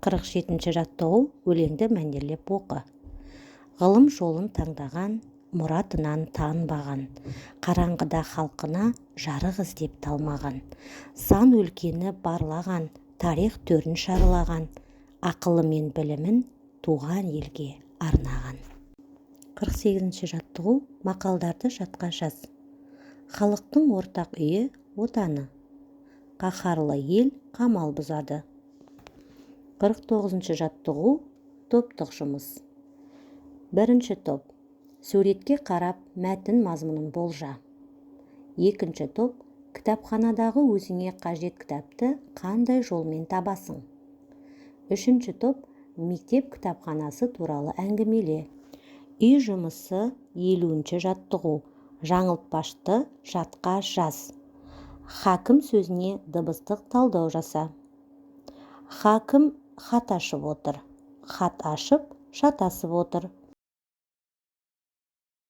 47-ші жаттығу өлеңді мәнерлеп оқы. Ғылым жолын таңдаған, мұратынан танбаған, қараңғыда халқына жарық іздеп талмаған, сан өлкені барлаған, тарих төрін шарлаған, ақылы мен білімін туған елге арнаған. 48-ші жаттығу мақалдарды жатқа жаз. Халықтың ортақ үйі отаны. Қаһарлы ел қамал бұзады. 49-ші жаттығу топтық жұмыс. Бірінші топ. Суретке қарап мәтін мазмұнын болжа. Екінші топ. Кітапханадағы өзіңе қажет кітапты қандай жолмен табасың. Үшінші топ. Мектеп кітапханасы туралы әңгімеле. Үй жұмысы 50-ші жаттығу. Жаңылтпашты жатқа жаз. Хакім сөзіне дыбыстық талдау жаса. Хакім хат ашып отыр. Хат ашып шатасып отыр.